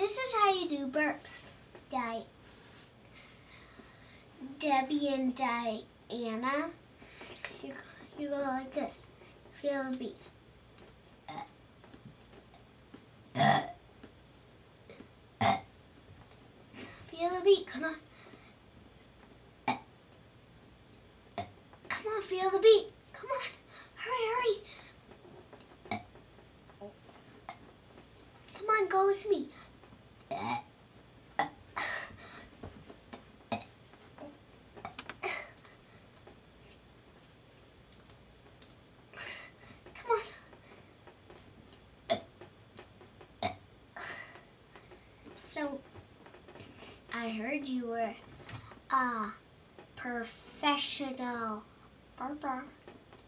This is how you do burps. Debbie and Diana. You go like this. Feel the beat. Feel the beat. Come on. Come on, feel the beat. Come on. Hurry, hurry. Come on, go with me. So, I heard you were a professional burper.